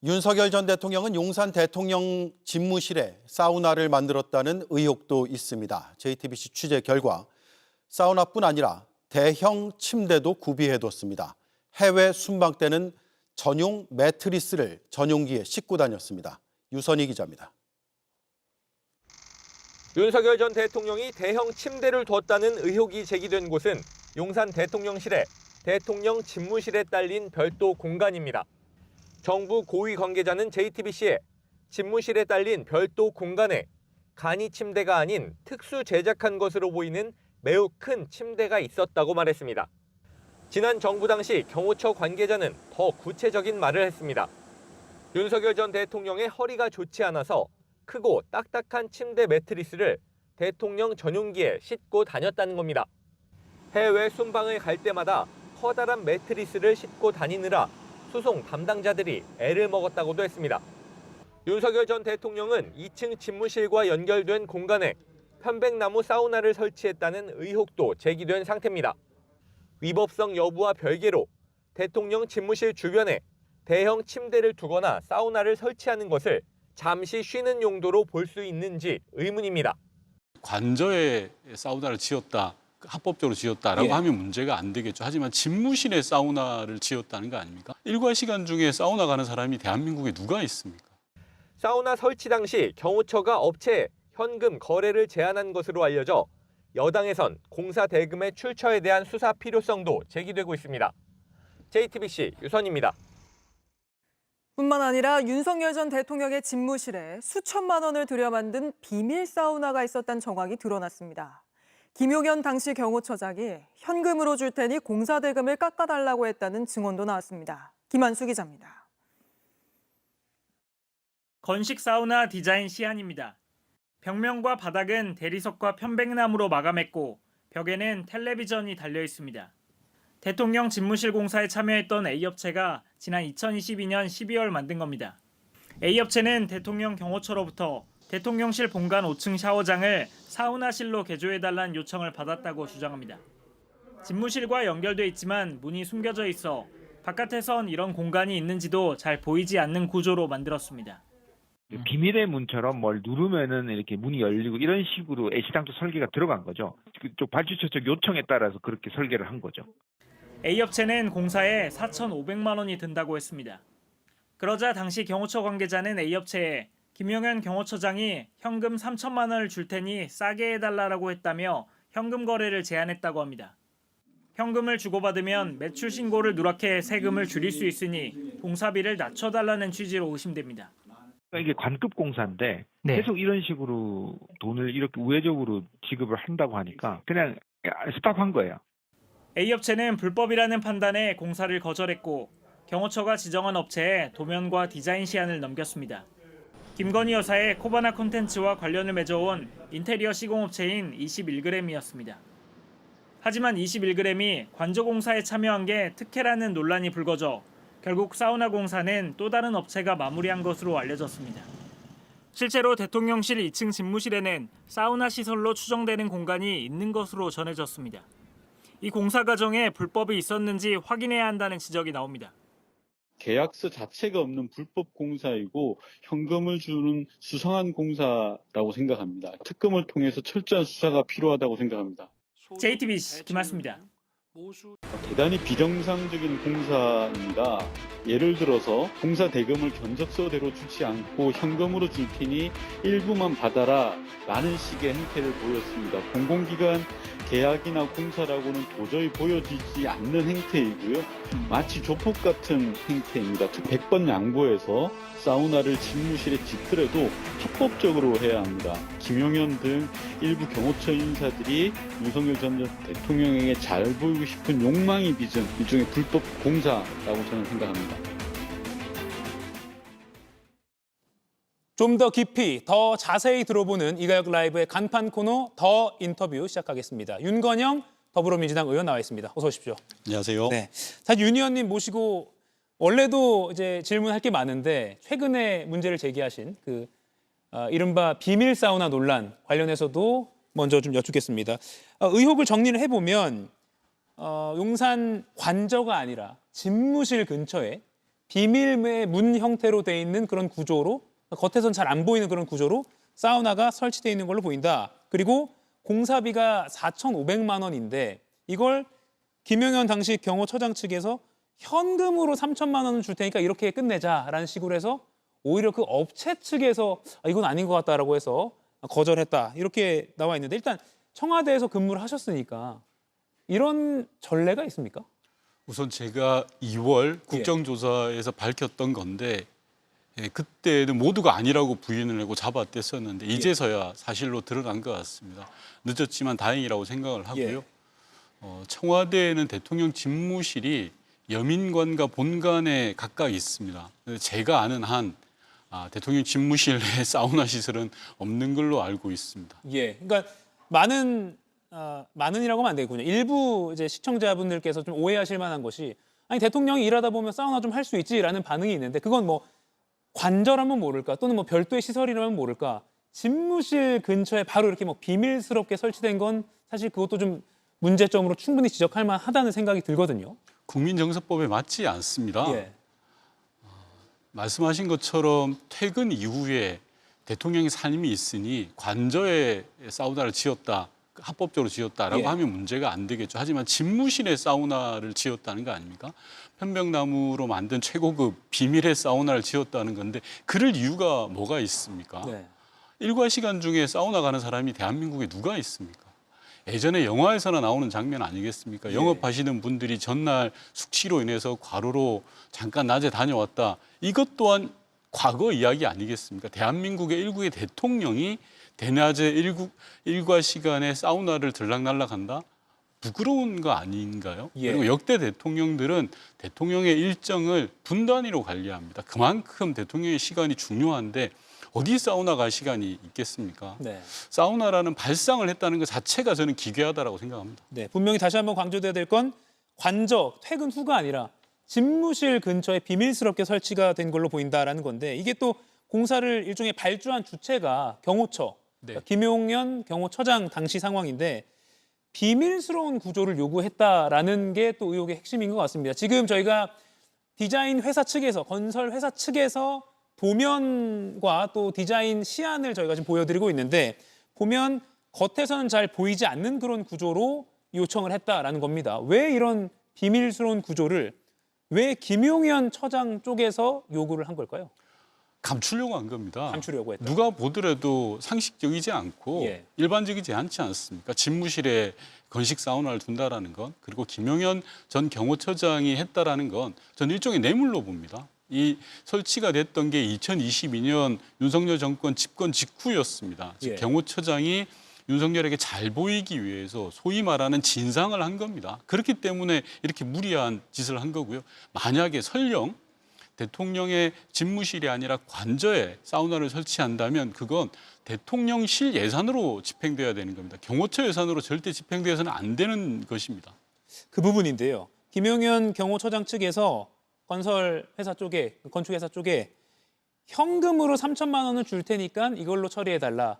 윤석열 전 대통령은 용산 대통령 집무실에 사우나를 만들었다는 의혹도 있습니다. JTBC 취재 결과 사우나뿐 아니라 대형 침대도 구비해뒀습니다. 해외 순방 때는 전용 매트리스를 전용기에 싣고 다녔습니다. 유선희 기자입니다. 윤석열 전 대통령이 대형 침대를 뒀다는 의혹이 제기된 곳은 용산 대통령실에 대통령 집무실에 딸린 별도 공간입니다. 정부 고위 관계자는 JTBC에 집무실에 딸린 별도 공간에 간이 침대가 아닌 특수 제작한 것으로 보이는 매우 큰 침대가 있었다고 말했습니다. 지난 정부 당시 경호처 관계자는 더 구체적인 말을 했습니다. 윤석열 전 대통령의 허리가 좋지 않아서 크고 딱딱한 침대 매트리스를 대통령 전용기에 싣고 다녔다는 겁니다. 해외 순방을 갈 때마다 커다란 매트리스를 싣고 다니느라 수송 담당자들이 애를 먹었다고도 했습니다. 윤석열 전 대통령은 2층 집무실과 연결된 공간에 편백나무 사우나를 설치했다는 의혹도 제기된 상태입니다. 위법성 여부와 별개로 대통령 집무실 주변에 대형 침대를 두거나 사우나를 설치하는 것을 잠시 쉬는 용도로 볼 수 있는지 의문입니다. 관저에 사우나를 지었다, 합법적으로 지었다라고 하면 문제가 안 되겠죠. 하지만 집무실에 사우나를 지었다는 거 아닙니까? 일과 시간 중에 사우나 가는 사람이 대한민국에 누가 있습니까? 사우나 설치 당시 경호처가 업체에 현금 거래를 제한한 것으로 알려져 여당에선 공사 대금의 출처에 대한 수사 필요성도 제기되고 있습니다. JTBC 유선입니다. 뿐만 아니라 윤석열 전 대통령의 집무실에 수천만 원을 들여 만든 비밀 사우나가 있었다는 정황이 드러났습니다. 김용현 당시 경호처장이 현금으로 줄 테니 공사 대금을 깎아달라고 했다는 증언도 나왔습니다. 김한수 기자입니다. 건식 사우나 디자인 시안입니다. 벽면과 바닥은 대리석과 편백나무로 마감했고 벽에는 텔레비전이 달려 있습니다. 대통령 집무실 공사에 참여했던 A업체가 지난 2022년 12월 만든 겁니다. A업체는 대통령 경호처로부터 대통령실 본관 5층 샤워장을 사우나실로 개조해달라는 요청을 받았다고 주장합니다. 집무실과 연결돼 있지만 문이 숨겨져 있어 바깥에선 이런 공간이 있는지도 잘 보이지 않는 구조로 만들었습니다. 비밀의 문처럼 뭘 누르면은 이렇게 문이 열리고 이런 식으로 애시당초 설계가 들어간 거죠. 그쪽 발주처 쪽 요청에 따라서 그렇게 설계를 한 거죠. A업체는 공사에 4,500만 원이 든다고 했습니다. 그러자 당시 경호처 관계자는 A업체에 김용현 경호처장이 현금 3천만 원을 줄 테니 싸게 해달라고 했다며 현금 거래를 제안했다고 합니다. 현금을 주고받으면 매출 신고를 누락해 세금을 줄일 수 있으니 공사비를 낮춰달라는 취지로 의심됩니다. 이게 관급 공사인데 계속 이런 식으로 돈을 이렇게 우회적으로 지급을 한다고 하니까 그냥 스탑한 거예요. A업체는 불법이라는 판단에 공사를 거절했고 경호처가 지정한 업체에 도면과 디자인 시안을 넘겼습니다. 김건희 여사의 코바나 콘텐츠와 관련을 맺어온 인테리어 시공업체인 21g이었습니다. 하지만 21g이 관저 공사에 참여한 게 특혜라는 논란이 불거져 결국 사우나 공사는 또 다른 업체가 마무리한 것으로 알려졌습니다. 실제로 대통령실 2층 집무실에는 사우나 시설로 추정되는 공간이 있는 것으로 전해졌습니다. 이 공사 과정에 불법이 있었는지 확인해야 한다는 지적이 나옵니다. 계약서 자체가 없는 불법 공사이고 현금을 주는 수상한 공사라고 생각합니다. 특검을 통해서 철저한 수사가 필요하다고 생각합니다. JTBC 김한수입니다. 대단히 비정상적인 공사입니다. 예를 들어서 공사 대금을 견적서대로 주지 않고 현금으로 줄 테니 일부만 받아라 라는 식의 행태를 보였습니다. 공공기관 계약이나 공사라고는 도저히 보여지지 않는 행태이고요. 마치 조폭 같은 행태입니다. 100번 양보해서 사우나를 집무실에 짓더라도 합법적으로 해야 합니다. 김용현 등 일부 경호처 인사들이 윤석열 전 대통령에게 잘 보이고 싶은 욕망이 빚은 일종의 불법 공사라고 저는 생각합니다. 좀 더 깊이, 더 자세히 들어보는 이가혁 라이브의 간판 코너 더 인터뷰 시작하겠습니다. 윤건영 더불어민주당 의원 나와 있습니다. 어서 오십시오. 안녕하세요. 네, 사실 윤 의원님 모시고 원래도 이제 질문할 게 많은데 최근에 문제를 제기하신 이른바 비밀 사우나 논란 관련해서도 먼저 좀 여쭙겠습니다. 의혹을 정리를 해보면 용산 관저가 아니라 집무실 근처에 비밀의 문 형태로 돼 있는 그런 구조로, 겉에선 잘 안 보이는 그런 구조로 사우나가 설치되어 있는 걸로 보인다. 그리고 공사비가 4,500만 원인데 이걸 김용현 당시 경호처장 측에서 현금으로 3천만 원을 줄 테니까 이렇게 끝내자라는 식으로 해서 오히려 그 업체 측에서 이건 아닌 것 같다라고 해서 거절했다. 이렇게 나와 있는데 일단 청와대에서 근무를 하셨으니까 이런 전례가 있습니까? 우선 제가 2월 국정조사에서 밝혔던 건데 그때는 모두가 아니라고 부인을 하고 잡아댔었는데 이제서야 사실로 드러난 것 같습니다. 늦었지만 다행이라고 생각을 하고요. 청와대에는 대통령 집무실이 여민관과 본관에 각각 있습니다. 제가 아는 한 대통령 집무실 내 사우나 시설은 없는 걸로 알고 있습니다. 예, 그러니까 많은이라고 하면 안 되겠군요. 일부 이제 시청자분들께서 좀 오해하실 만한 것이 아니 대통령이 일하다 보면 사우나 좀 할 수 있지라는 반응이 있는데 그건 뭐 관절하면 모를까 또는 뭐 별도의 시설이라면 모를까 집무실 근처에 바로 이렇게 뭐 비밀스럽게 설치된 건 사실 그것도 좀 문제점으로 충분히 지적할 만하다는 생각이 들거든요. 국민정서법에 맞지 않습니다. 예. 말씀하신 것처럼 퇴근 이후에 대통령의 삶이 있으니 관저에 사우나를 지었다, 합법적으로 지었다라고 예. 하면 문제가 안 되겠죠. 하지만 집무실에 사우나를 지었다는 거 아닙니까? 편백나무로 만든 최고급 비밀의 사우나를 지었다는 건데 그럴 이유가 뭐가 있습니까? 네. 일과 시간 중에 사우나 가는 사람이 대한민국에 누가 있습니까? 예전에 영화에서나 나오는 장면 아니겠습니까? 예. 영업하시는 분들이 전날 숙취로 인해서 과로로 잠깐 낮에 다녀왔다. 이것 또한 과거 이야기 아니겠습니까? 대한민국의 일국의 대통령이 대낮에 일과 시간에 사우나를 들락날락한다? 부끄러운 거 아닌가요? 예. 그리고 역대 대통령들은 대통령의 일정을 분 단위로 관리합니다. 그만큼 대통령의 시간이 중요한데 어디 사우나 갈 시간이 있겠습니까? 네. 사우나라는 발상을 했다는 것 자체가 저는 기괴하다라고 생각합니다. 네, 분명히 다시 한번 강조돼야 될 건 관저 퇴근 후가 아니라 집무실 근처에 비밀스럽게 설치가 된 걸로 보인다라는 건데 이게 또 공사를 일종의 발주한 주체가 경호처, 네. 김용현 경호처장 당시 상황인데 비밀스러운 구조를 요구했다라는 게 또 의혹의 핵심인 것 같습니다. 지금 저희가 디자인 회사 측에서 건설 회사 측에서 도면과 또 디자인 시안을 저희가 지금 보여드리고 있는데 보면 겉에서는 잘 보이지 않는 그런 구조로 요청을 했다라는 겁니다. 왜 이런 비밀스러운 구조를 왜 김용현 처장 쪽에서 요구를 한 걸까요? 감추려고 한 겁니다. 감추려고 했다. 누가 보더라도 상식적이지 않고 예. 일반적이지 않지 않습니까? 집무실에 건식 사우나를 둔다라는 건 그리고 김용현 전 경호처장이 했다라는 건 전 일종의 뇌물로 봅니다. 이 설치가 됐던 게 2022년 윤석열 정권 집권 직후였습니다. 즉 예. 경호처장이 윤석열에게 잘 보이기 위해서 소위 말하는 진상을 한 겁니다. 그렇기 때문에 이렇게 무리한 짓을 한 거고요. 만약에 설령 대통령의 집무실이 아니라 관저에 사우나를 설치한다면 그건 대통령실 예산으로 집행돼야 되는 겁니다. 경호처 예산으로 절대 집행되어서는 안 되는 것입니다. 그 부분인데요. 김용현 경호처장 측에서 건설 회사 쪽에 건축회사 쪽에 현금으로 3천만 원을 줄 테니까 이걸로 처리해 달라.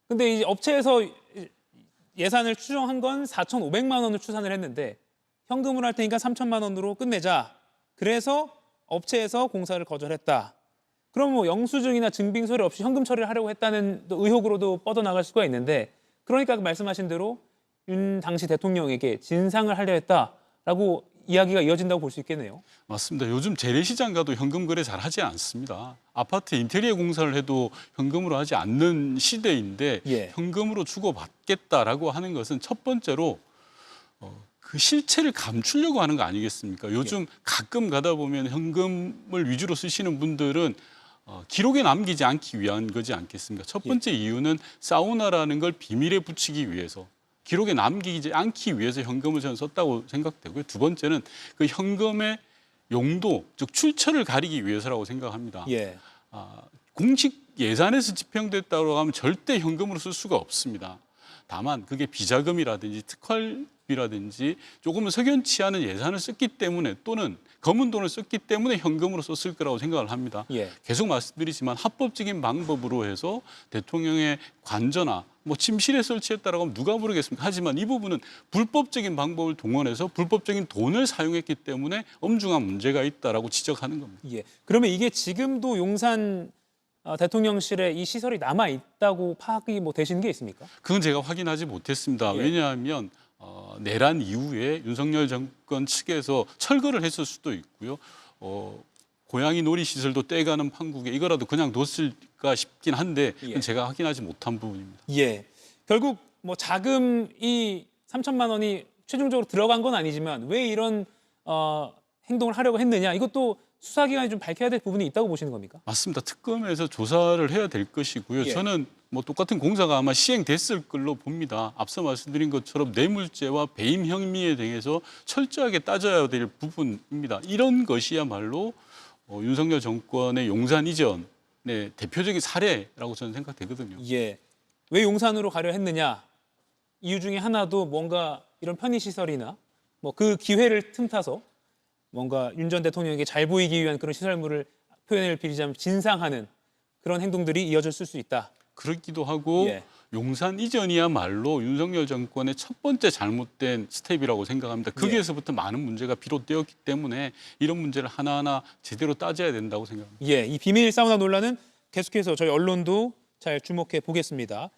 근데 이 업체에서 예산을 추정한 건 4,500만 원을 추산을 했는데 현금으로 할 테니까 3천만 원으로 끝내자. 그래서 업체에서 공사를 거절했다. 그럼 뭐 영수증이나 증빙 서류 없이 현금 처리를 하려고 했다는 또 의혹으로도 뻗어나갈 수가 있는데 그러니까 말씀하신 대로 윤 당시 대통령에게 진상을 하려 했다라고 이야기가 이어진다고 볼 수 있겠네요. 맞습니다. 요즘 재래시장 가도 현금 거래 잘 하지 않습니다. 아파트 인테리어 공사를 해도 현금으로 하지 않는 시대인데 예. 현금으로 주고받겠다라고 하는 것은 첫 번째로 그 실체를 감추려고 하는 거 아니겠습니까? 요즘 가끔 가다 보면 현금을 위주로 쓰시는 분들은 기록에 남기지 않기 위한 거지 않겠습니까? 첫 번째 이유는 사우나라는 걸 비밀에 붙이기 위해서 기록에 남기지 않기 위해서 현금을 저는 썼다고 생각되고요. 두 번째는 그 현금의 용도, 즉 출처를 가리기 위해서라고 생각합니다. 예. 공식 예산에서 집행됐다고 하면 절대 현금으로 쓸 수가 없습니다. 다만 그게 비자금이라든지 특활비라든지 조금은 석연치 않은 예산을 썼기 때문에 또는 검은 돈을 썼기 때문에 현금으로 썼을 거라고 생각을 합니다. 예. 계속 말씀드리지만 합법적인 방법으로 해서 대통령의 관저나 뭐 침실에 설치했다라고 하면 누가 모르겠습니까? 하지만 이 부분은 불법적인 방법을 동원해서 불법적인 돈을 사용했기 때문에 엄중한 문제가 있다라고 지적하는 겁니다. 예. 그러면 이게 지금도 용산 대통령실에 이 시설이 남아 있다고 파악이 뭐 되시는 게 있습니까? 그건 제가 확인하지 못했습니다. 예. 왜냐하면 내란 이후에 윤석열 정권 측에서 철거를 했을 수도 있고요. 고양이 놀이시설도 떼가는 판국에 이거라도 그냥 뒀을까 싶긴 한데 그건 예. 제가 확인하지 못한 부분입니다. 예. 결국 뭐 자금이 3천만 원이 최종적으로 들어간 건 아니지만 왜 이런 행동을 하려고 했느냐 이것도 수사기관이 좀 밝혀야 될 부분이 있다고 보시는 겁니까? 맞습니다. 특검에서 조사를 해야 될 것이고요. 예. 저는 뭐 똑같은 공사가 아마 시행됐을 걸로 봅니다. 앞서 말씀드린 것처럼 뇌물죄와 배임 혐의에 대해서 철저하게 따져야 될 부분입니다. 이런 것이야말로 윤석열 정권의 용산 이전의 대표적인 사례라고 저는 생각되거든요. 예. 왜 용산으로 가려 했느냐? 이유 중에 하나도 뭔가 이런 편의시설이나 뭐 그 기회를 틈타서 뭔가 윤 전 대통령에게 잘 보이기 위한 그런 시설물을 표현을 빌리자면 진상하는 그런 행동들이 이어졌을 수 있다. 그렇기도 하고 예. 용산 이전이야말로 윤석열 정권의 첫 번째 잘못된 스텝이라고 생각합니다. 거기에서부터 많은 문제가 비롯되었기 때문에 이런 문제를 하나하나 제대로 따져야 된다고 생각합니다. 예, 이 비밀 사우나 논란은 계속해서 저희 언론도 잘 주목해 보겠습니다.